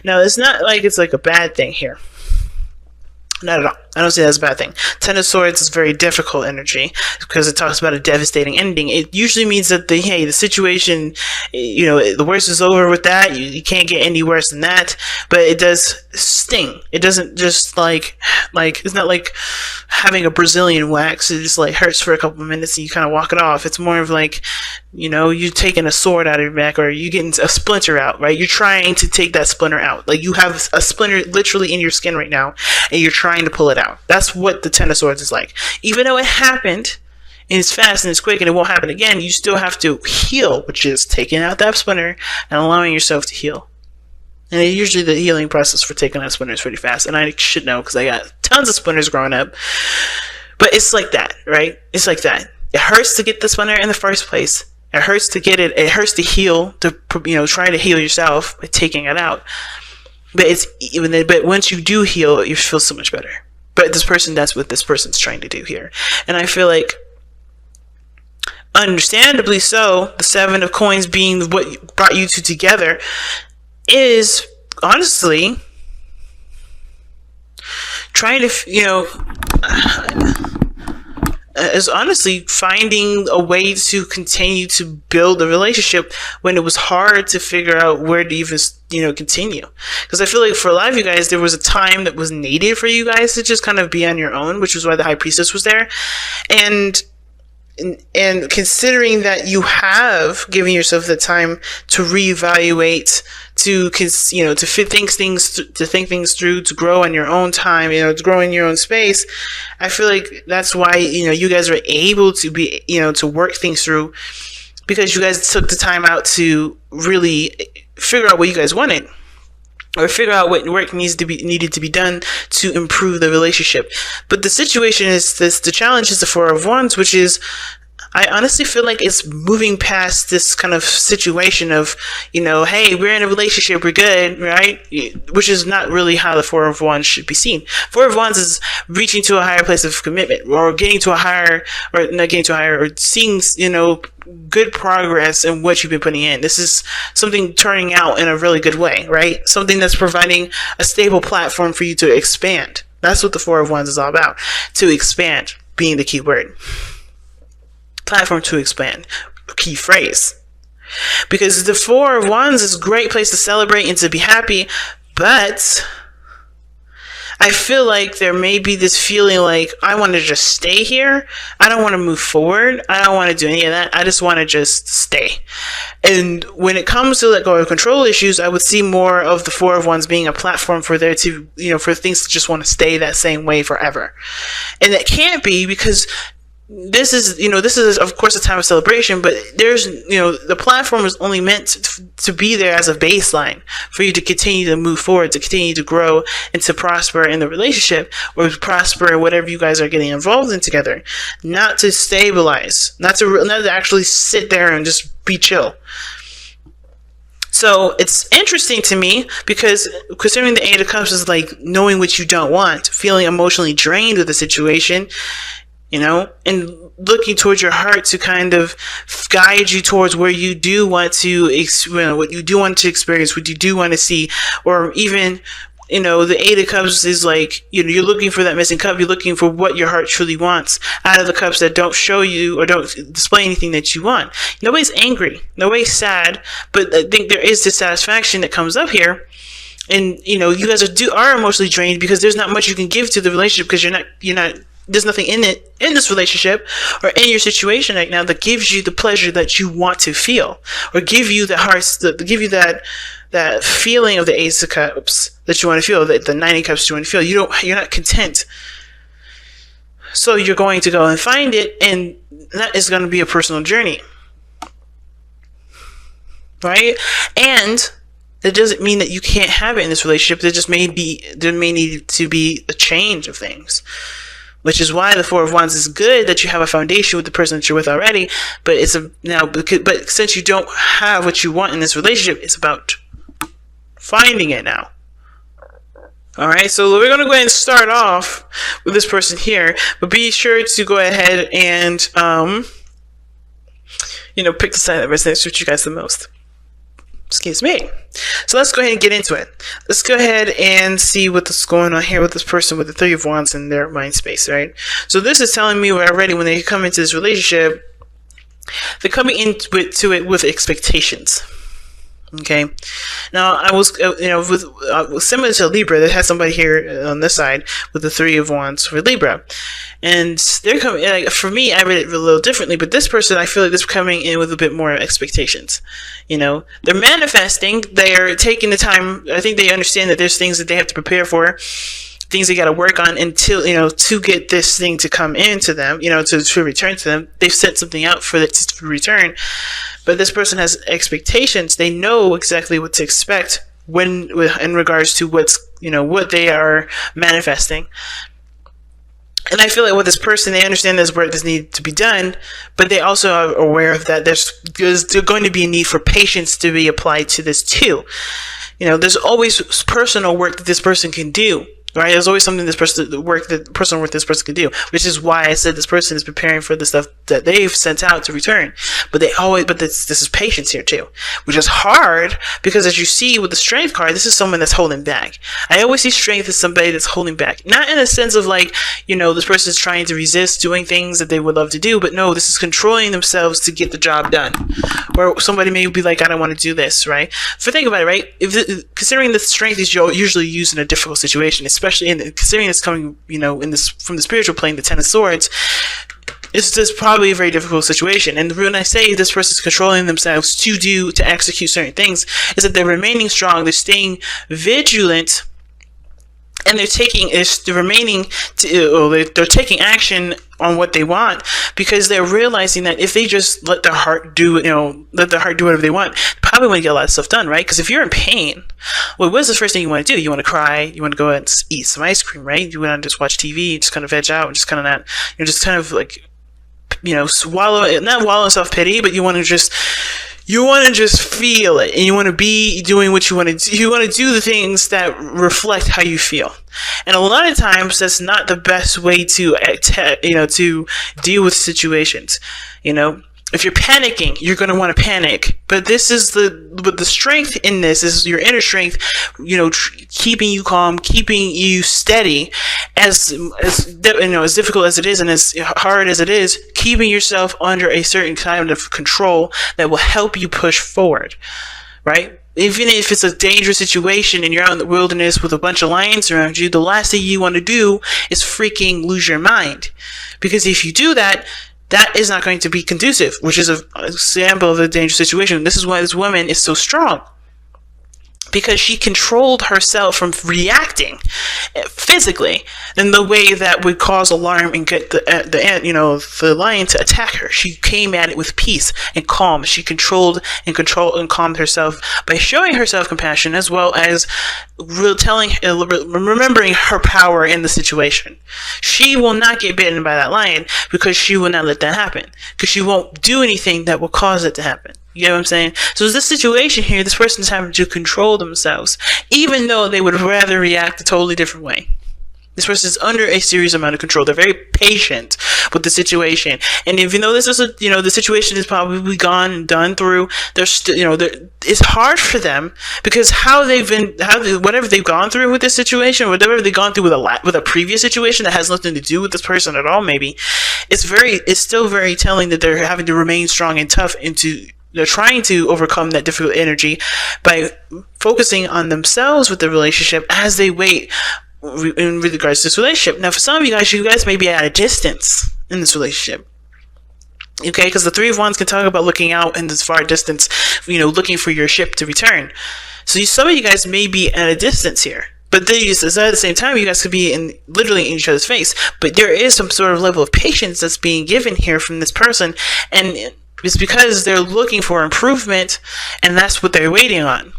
Now, it's not like it's like a bad thing here. Not at all. I don't see that as a bad thing. Ten of Swords is very difficult energy because it talks about a devastating ending. It usually means that the situation, the worst is over with that. You can't get any worse than that. But it does sting. It doesn't just like it's not like having a Brazilian wax. It just like hurts for a couple of minutes and you kind of walk it off. It's more of like, you taking a sword out of your back, or you getting a splinter out, right? You're trying to take that splinter out. Like you have a splinter literally in your skin right now, and you're trying to pull it out. That's what the Ten of Swords is like. Even though it happened, and it's fast and it's quick and it won't happen again, you still have to heal, which is taking out that splinter and allowing yourself to heal. And usually the healing process for taking out splinters is pretty fast, and I should know because I got tons of splinters growing up. But it's like that, right? It's like that. It hurts to get the splinter in the first place. It hurts to get it. It hurts to heal, to try to heal yourself by taking it out. But once you do heal, you feel so much better. But that's what this person's trying to do here. And I feel like, understandably so, the Seven of Coins being what brought you two together is honestly trying to, is honestly finding a way to continue to build a relationship when it was hard to figure out where to even, continue. Because I feel like for a lot of you guys, there was a time that was needed for you guys to just kind of be on your own, which was why the High Priestess was there. And considering that you have given yourself the time to reevaluate, to think things through, to grow in your own time, to grow in your own space, I feel like that's why you guys are able to be to work things through, because you guys took the time out to really figure out what you guys wanted, or figure out what work needed to be done to improve the relationship. But the situation is this: the challenge is the Four of Wands, which is, I honestly feel like it's moving past this kind of situation of, hey, we're in a relationship, we're good, right? Which is not really how the Four of Wands should be seen. Four of Wands is reaching to a higher place of commitment, or getting to a higher, or not getting to a higher, or seeing, good progress in what you've been putting in. This is something turning out in a really good way, right? Something that's providing a stable platform for you to expand. That's what the Four of Wands is all about. To expand being the key word. Platform to expand, key phrase. Because the Four of Wands is a great place to celebrate and to be happy, but I feel like there may be this feeling like, I want to just stay here. I don't want to move forward. I don't want to do any of that. I just want to just stay. And when it comes to let go of control issues, I would see more of the Four of Wands being a platform for there to, for things to just want to stay that same way forever. And that can't be, because this is of course a time of celebration, but there's, the platform is only meant to be there as a baseline for you to continue to move forward, to continue to grow, and to prosper in the relationship, or prosper in whatever you guys are getting involved in together. Not to stabilize, not to actually sit there and just be chill. So it's interesting to me, because considering the Eight of Cups is like knowing what you don't want, feeling emotionally drained with the situation, and looking towards your heart to kind of guide you towards where you do want to, what you do want to experience, what you do want to see, or even, the Eight of Cups is like, you're looking for that missing cup. You're looking for what your heart truly wants out of the cups that don't show you or don't display anything that you want. Nobody's angry. Nobody's sad. But I think there is dissatisfaction that comes up here. And, you guys are emotionally drained because there's not much you can give to the relationship, because you're not, there's nothing in this relationship or in your situation right now that gives you the pleasure that you want to feel, or give you that feeling of the Ace of Cups that you want to feel, the Nine of Cups you want to feel. You're not content. So you're going to go and find it, and that is going to be a personal journey. Right? And that doesn't mean that you can't have it in this relationship. There may need to be a change of things. Which is why the Four of Wands is good, that you have a foundation with the person that you're with already. But but since you don't have what you want in this relationship, it's about finding it now. All right, so we're going to go ahead and start off with this person here, but be sure to go ahead and pick the side that resonates with you guys the most. Excuse me. So let's go ahead and get into it. Let's go ahead and see what's going on here with this person with the Three of Wands in their mind space, right? So this is telling me already when they come into this relationship, they're coming into it with expectations. Okay. Now I was, with similar to Libra, that has somebody here on this side with the Three of Wands for Libra, and they're coming. Like, for me, I read it a little differently, but this person, I feel like they're coming in with a bit more expectations. They're manifesting. They're taking the time. I think they understand that there's things that they have to prepare for, things they got to work on until, to get this thing to come into them, to return to them. They've set something out for it to return. But this person has expectations. They know exactly what to expect in regards to what they are manifesting. And I feel like with this person, they understand there's work that needs to be done, but they also are aware of that there's going to be a need for patience to be applied to this too. There's always personal work that this person can do. Right? There's always something personal work this person can do, which is why I said this person is preparing for the stuff that they've sent out to return. But this is patience here too, which is hard because, as you see with the Strength card, this is someone that's holding back. I always see Strength as somebody that's holding back, not in a sense of like, this person is trying to resist doing things that they would love to do, but no, this is controlling themselves to get the job done. Or somebody may be like, I don't want to do this, right? Think about it, right? Considering the Strength is usually used in a difficult situation, especially considering it's coming, from the spiritual plane, the Ten of Swords, it's probably a very difficult situation. And when I say this person's controlling themselves to execute certain things, is that they're remaining strong, they're staying vigilant, and they're taking action on what they want, because they're realizing that if they just let their heart do whatever they want, probably want to get a lot of stuff done, right? Because if you're in pain, what's the first thing you want to do? You want to cry, you want to go out and eat some ice cream, right? You want to just watch TV, just kind of veg out, and just kind of not, just kind of like, not wallow in self-pity, but you want to just feel it, and you want to be doing what you want to do. You want to do the things that reflect how you feel. And a lot of times that's not the best way to deal with situations. If you're panicking, you're going to want to panic. But the strength in this is your inner strength, keeping you calm, keeping you steady, as difficult as it is and as hard as it is, keeping yourself under a certain kind of control that will help you push forward, right? Even if it's a dangerous situation and you're out in the wilderness with a bunch of lions around you, the last thing you want to do is freaking lose your mind. Because if you do that, that is not going to be conducive, which is an example of a dangerous situation. This is why this woman is so strong, because she controlled herself from reacting physically in the way that would cause alarm and get the lion to attack her. She came at it with peace and calm. She controlled and calmed herself by showing herself compassion, as well as remembering her power in the situation. She will not get bitten by that lion because she will not let that happen, because she won't do anything that will cause it to happen. You know what I'm saying? So this situation here, this person's having to control themselves, even though they would rather react a totally different way. This person is under a serious amount of control. They're very patient with the situation, and even though this is the situation is probably gone and done through, they're still, it's hard for them, because whatever they've gone through with this situation, whatever they've gone through with a previous situation that has nothing to do with this person at all, maybe it's still very telling that they're having to remain strong and tough they're trying to overcome that difficult energy by focusing on themselves with the relationship as they wait in regards to this relationship. Now, for some of you guys may be at a distance in this relationship. Okay, because the Three of Wands can talk about looking out in this far distance, looking for your ship to return. So some of you guys may be at a distance here. But at the same time, you guys could be literally in each other's face. But there is some sort of level of patience that's being given here from this person, and it's because they're looking for improvement, and that's what they're waiting on.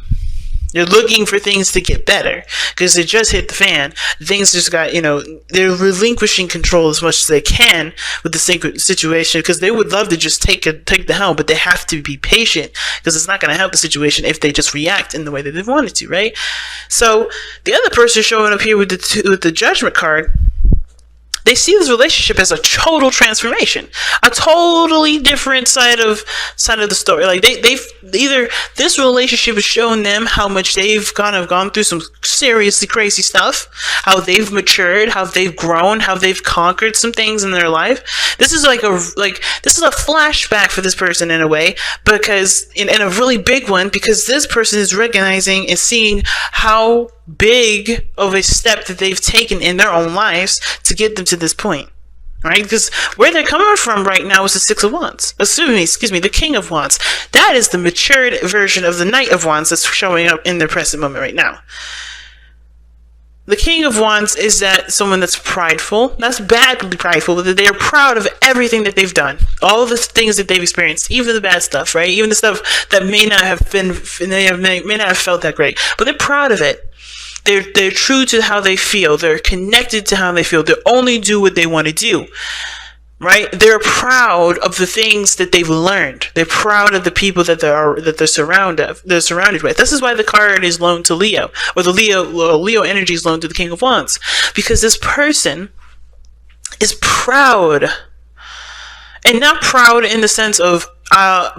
They're looking for things to get better, because they just hit the fan. Things just got, they're relinquishing control as much as they can with the situation, because they would love to just take the helm, but they have to be patient, because it's not going to help the situation if they just react in the way that they wanted to, right? So the other person showing up here with the Judgment card, They see this relationship as a total transformation, a totally different side of the story. Like they've either this relationship has shown them how much they've kind of gone through some seriously crazy stuff, how they've matured, how they've grown, how they've conquered some things in their life. This is this is a flashback for this person in a way, because in a really big one, because this person is recognizing and seeing how big of a step that they've taken in their own lives to get them to this point, right? Because where they're coming from right now is the Six of Wands. Excuse me, the King of Wands. That is the matured version of the Knight of Wands that's showing up in their present moment right now. The King of Wands is that someone that's prideful, that's badly prideful, but they're proud of everything that they've done, all the things that they've experienced, even the bad stuff, right? Even the stuff that may not have felt that great, but they're proud of it. They're true to how they feel. They're connected to how they feel. They only do what they want to do, right? They're proud of the things that they've learned. They're proud of the people that they're surrounded with. This is why the card is loaned to Leo, or the Leo energy is loaned to the King of Wands, because this person is proud, and not proud in the sense of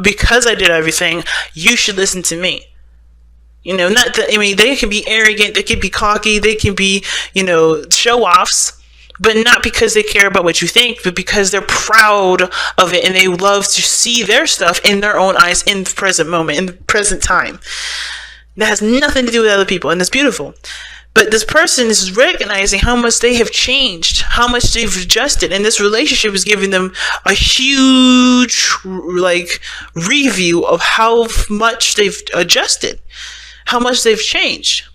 because I did everything, you should listen to me. You know, not that, I mean, they can be arrogant, they can be cocky, they can be, show-offs, but not because they care about what you think, but because they're proud of it and they love to see their stuff in their own eyes in the present moment, in the present time. That has nothing to do with other people, and it's beautiful. But this person is recognizing how much they have changed, how much they've adjusted, and this relationship is giving them a huge, review of how much they've adjusted, how much they've changed.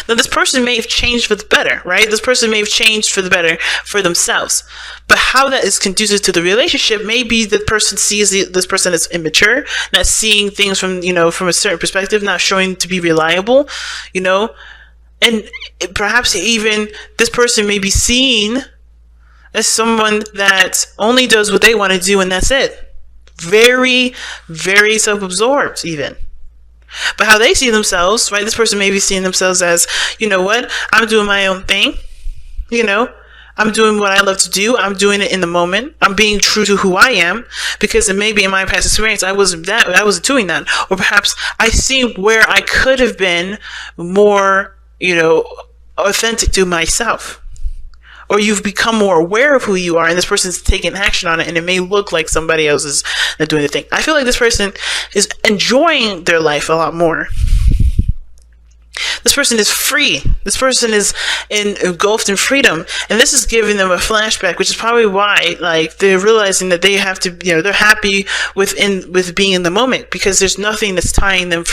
Now, this person may have changed for the better, right? This person may have changed for the better for themselves. But how that is conducive to the relationship may be the person sees this person as immature, not seeing things from a certain perspective, not showing to be reliable, and perhaps even this person may be seen as someone that only does what they want to do and that's it. Very, very self-absorbed even. But how they see themselves, right? This person may be seeing themselves as, what? I'm doing my own thing. I'm doing what I love to do. I'm doing it in the moment. I'm being true to who I am, because it may be in my past experience I wasn't doing that. Or perhaps I see where I could have been more, authentic to myself. Or you've become more aware of who you are, and this person's taking action on it, and it may look like somebody else is not doing the thing. I feel like this person is enjoying their life a lot more. This person is free. This person is engulfed in freedom, and this is giving them a flashback, which is probably why, they're realizing that they have to, they're happy with being in the moment, because there's nothing that's tying them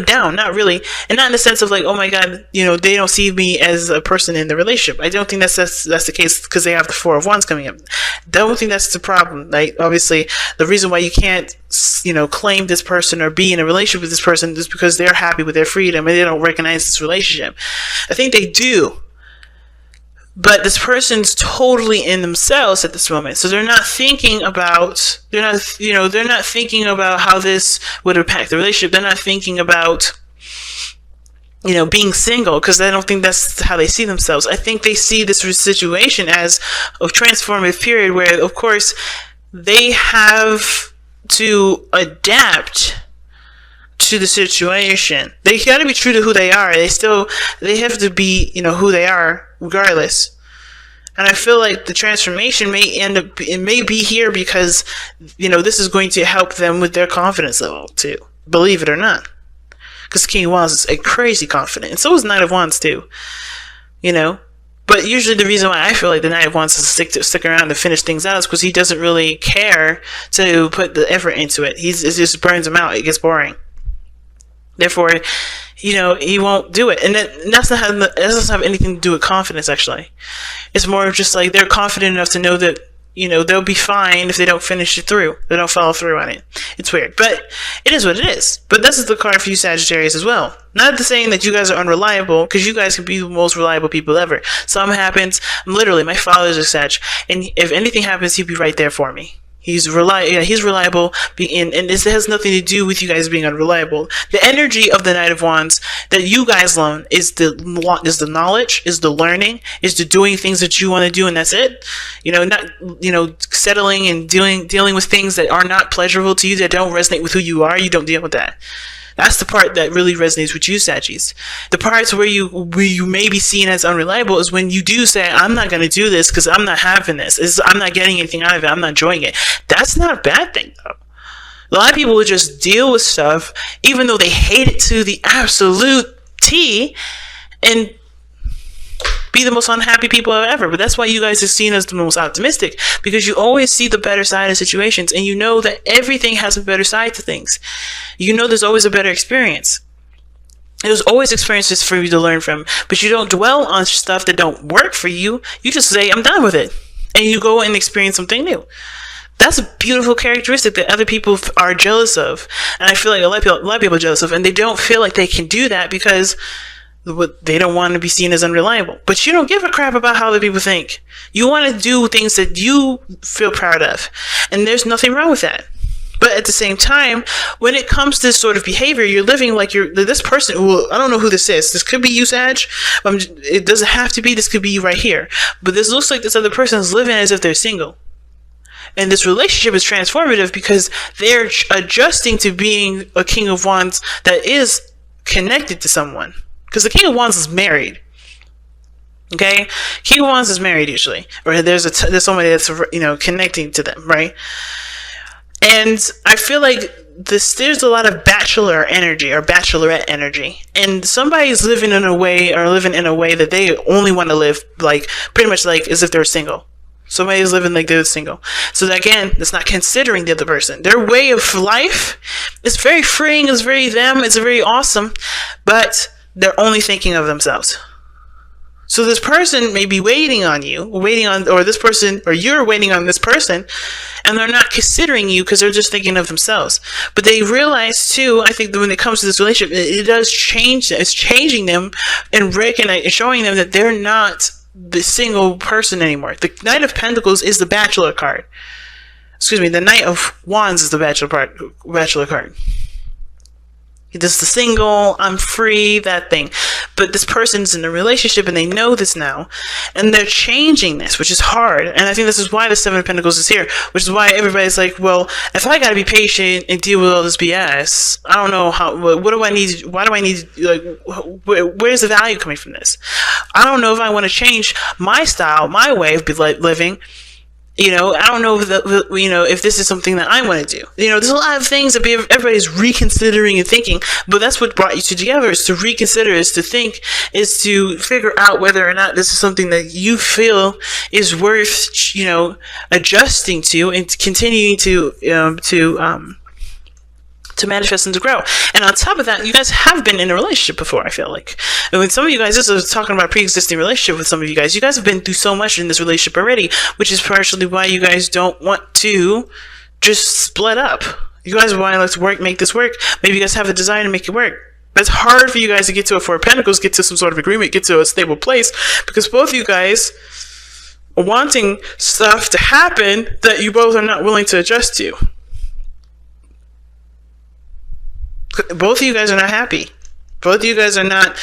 down. Not really, and not in the sense of oh my God, they don't see me as a person in the relationship. I don't think that's the case, because they have the Four of Wands coming up. Don't think that's the problem. Obviously, the reason why you can't, claim this person or be in a relationship with this person is because they're happy with their freedom and they don't recognize this relationship. I think they do, but this person's totally in themselves at this moment, so they're not thinking about how this would impact the relationship. They're not thinking about being single, because I don't think that's how they see themselves. I think they see this situation as a transformative period where, of course, they have to adapt to the situation. They got to be true to who they are. They have to be, who they are regardless. And I feel like the transformation may be here because, this is going to help them with their confidence level too. Believe it or not. Because King of Wands is a crazy confident. And so is Knight of Wands too. But usually the reason why I feel like the Knight of Wands is stick around to finish things out is because he doesn't really care to put the effort into it. It just burns him out. It gets boring. Therefore, he won't do it. And that doesn't have anything to do with confidence, actually. It's more of just they're confident enough to know that, they'll be fine if they don't finish it through. They don't follow through on it. It's weird. But it is what it is. But this is the card for you Sagittarius as well. Not saying that you guys are unreliable, because you guys can be the most reliable people ever. Something happens. Literally, my father's a Sag. And if anything happens, he'll be right there for me. He's reliable, and this has nothing to do with you guys being unreliable. The energy of the Knight of Wands that you guys learn is the knowledge, is the learning, is the doing things that you want to do, and that's it. Not settling and dealing with things that are not pleasurable to you, that don't resonate with who you are. You don't deal with that. That's the part that really resonates with you, Saggies. The parts where you may be seen as unreliable is when you do say, I'm not going to do this because I'm not having this. I'm not getting anything out of it. I'm not enjoying it. That's not a bad thing, though. A lot of people would just deal with stuff, even though they hate it to the absolute T, and be the most unhappy people ever. But that's why you guys are seen as the most optimistic, because you always see the better side of situations, and you know that everything has a better side to things. There's always a better experience. There's always experiences for you to learn from, but you don't dwell on stuff that don't work for you. You just say, I'm done with it, and you go and experience something new. That's a beautiful characteristic that other people are jealous of, and I feel like a lot of people are jealous of, and they don't feel like they can do that because they don't want to be seen as unreliable. But you don't give a crap about how other people think. You want to do things that you feel proud of, and there's nothing wrong with that. But at the same time, when it comes to this sort of behavior, you're living like this person. Well, I don't know who this is. This could be you, Sag. It doesn't have to be. This could be you right here. But this looks like this other person is living as if they're single. And this relationship is transformative because they're adjusting to being a King of Wands that is connected to someone. Because the King of Wands is married. Okay? King of Wands is married usually. Or there's somebody that's, connecting to them, right? And I feel like there's a lot of bachelor energy or bachelorette energy. And somebody's living in a way that they only want to live, like, pretty much like as if they're single. Somebody's living like they're single. So that, again, that's not considering the other person. Their way of life is very freeing, it's very them, it's very awesome, but they're only thinking of themselves. So this person may be waiting on you, or you're waiting on this person, and they're not considering you because they're just thinking of themselves. But they realize too, I think that when it comes to this relationship, it does change. It's changing them and showing them that they're not the single person anymore. The Knight of Pentacles is the bachelor card. The Knight of Wands is the bachelor card. This is the single, I'm free, that thing. But this person's in a relationship and they know this now. And they're changing this, which is hard. And I think this is why the Seven of Pentacles is here. Which is why everybody's like, well, if I gotta be patient and deal with all this BS, I don't know what do I need, why do I need, where's the value coming from this? I don't know if I want to change my style, my way of living. I don't know if this is something that I want to do. There's a lot of things that everybody's reconsidering and thinking, but that's what brought you two together, is to reconsider, is to think, is to figure out whether or not this is something that you feel is worth, adjusting to and continuing to manifest and to grow. And on top of that, you guys have been in a relationship before, I feel like. And when some of you guys, this is talking about a pre-existing relationship with some of you guys have been through so much in this relationship already, which is partially why you guys don't want to just split up. You guys want to, let's work, make this work. Maybe you guys have a desire to make it work. But it's hard for you guys to get to a Four of Pentacles, get to some sort of agreement, get to a stable place, because both of you guys are wanting stuff to happen that you both are not willing to adjust to. Both of you guys are not happy. Both of you guys are not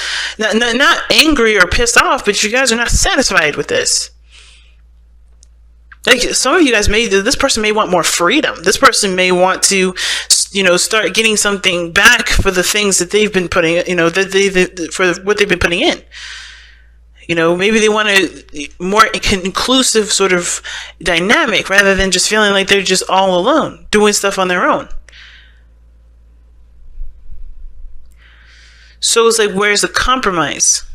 angry or pissed off, but you guys are not satisfied with this. Like, some of you guys this person may want more freedom. This person may want to, start getting something back for the things that they've been putting, for what they've been putting in. Maybe they want a more inclusive sort of dynamic rather than just feeling like they're just all alone, doing stuff on their own. So it's like, where's the compromise?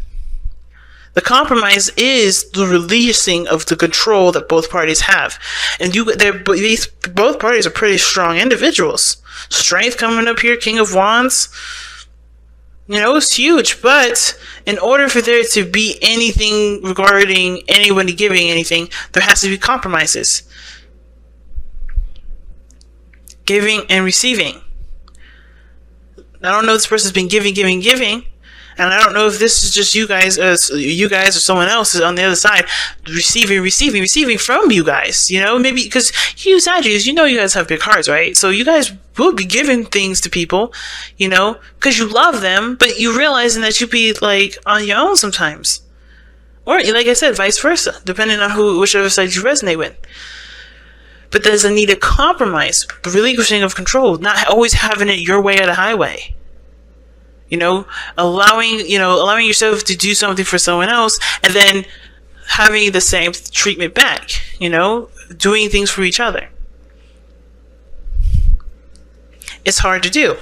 The compromise is the releasing of the control that both parties have. And both parties are pretty strong individuals. Strength coming up here, King of Wands. It's huge. But in order for there to be anything regarding anybody giving anything, there has to be compromises. Giving and receiving. I don't know if this person's been giving. And I don't know if this is just you guys or someone else is on the other side receiving from you guys. Maybe because you Sagittarius, you guys have big hearts, right? So you guys will be giving things to people, because you love them, but you realizing that you be like on your own sometimes. Or, like I said, vice versa, depending on whichever side you resonate with. But there's a need to compromise, the relinquishing of control, not always having it your way or the highway. Allowing yourself to do something for someone else and then having the same treatment back, doing things for each other. It's hard to do.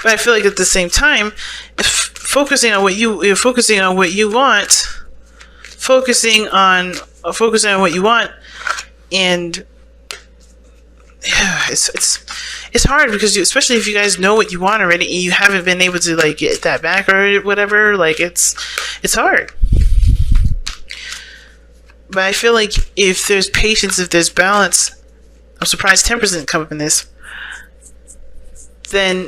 But I feel like at the same time, focusing on what you want, and it's hard because especially if you guys know what you want already and you haven't been able to like get that back or whatever, like it's hard. But I feel like if there's patience, if there's balance, I'm surprised 10% didn't come up in this, then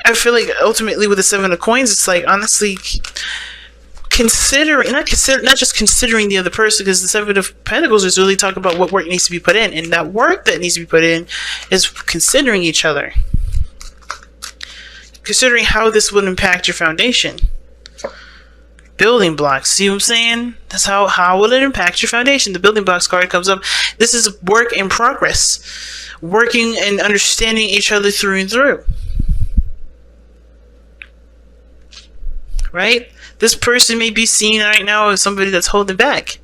I feel like ultimately with the 7 of coins, it's like honestly not just considering the other person, because the 7 of Pentacles is really talking about what work needs to be put in, and that work that needs to be put in is considering each other, considering how this would impact your foundation. Building blocks, see what I'm saying? That's how will it impact your foundation? The building blocks card comes up. This is work in progress, working and understanding each other through and through. Right? This person may be seen right now as somebody that's holding back,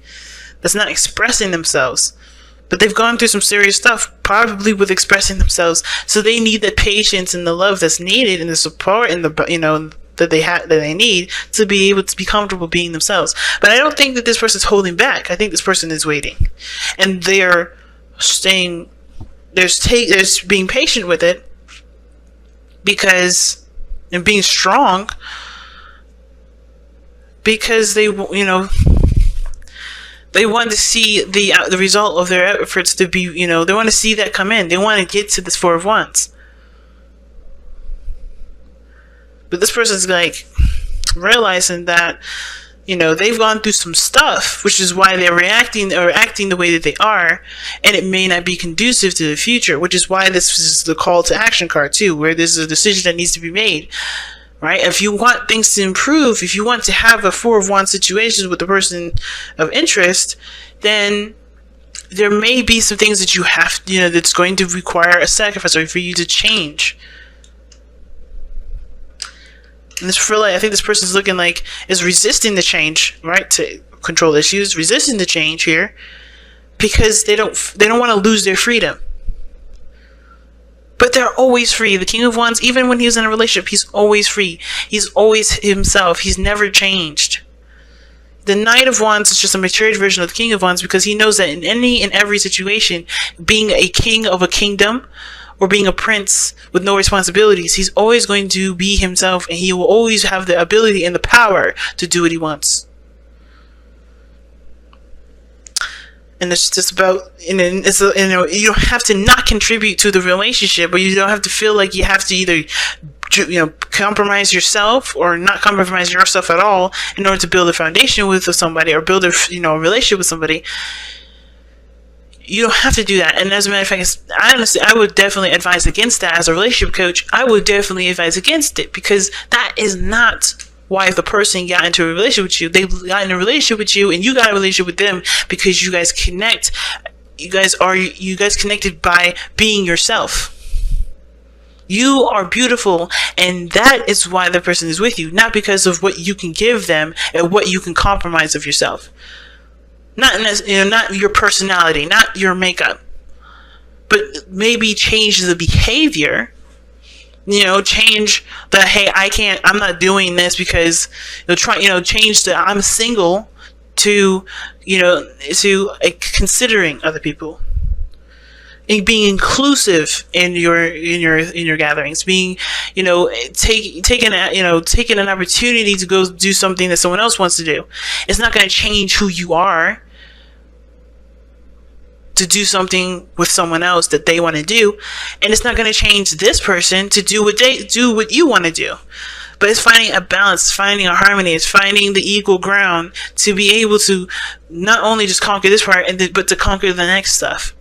that's not expressing themselves, but they've gone through some serious stuff, probably with expressing themselves. So they need the patience and the love that's needed, and the support and the that they need to be able to be comfortable being themselves. But I don't think that this person's holding back. I think this person is waiting, and they're staying. There's being patient with it, and being strong. Because they want to see the result of their efforts to be, they want to see that come in. They want to get to this 4 of Wands. But this person's like realizing that, they've gone through some stuff, which is why they're reacting or acting the way that they are, and it may not be conducive to the future, which is why this is the call to action card too, where there's a decision that needs to be made. Right? If you want things to improve, if you want to have a 4 of Wands situation with the person of interest, then there may be some things that you have, that's going to require a sacrifice or for you to change. And I think this person's looking like is resisting the change, right? To control issues, resisting the change here because they don't want to lose their freedom. But they're always free. The King of Wands, even when he's in a relationship, he's always free. He's always himself. He's never changed. The Knight of Wands is just a matured version of the King of Wands because he knows that in any and every situation, being a king of a kingdom or being a prince with no responsibilities, he's always going to be himself, and he will always have the ability and the power to do what he wants. And it's just about, you don't have to not contribute to the relationship, but you don't have to feel like you have to either, compromise yourself or not compromise yourself at all in order to build a foundation with somebody or build a relationship with somebody. You don't have to do that. And as a matter of fact, I would definitely advise against that. As a relationship coach, I would definitely advise against it, because that is not why the person got into a relationship with you. They got in a relationship with you, and you got a relationship with them because you guys connect. You guys connected by being yourself. You are beautiful, and that is why the person is with you, not because of what you can give them and what you can compromise of yourself. Not your personality, not your makeup, but maybe change the behavior. Change the, hey, I'm not doing this because change the I'm single to considering other people and being inclusive in your gatherings, being taking an opportunity to go do something that someone else wants to do. It's not going to change who you are, to do something with someone else that they want to do, and it's not going to change this person to do what you want to do. But it's finding a balance, finding a harmony, it's finding the equal ground to be able to not only just conquer this part, but to conquer the next stuff.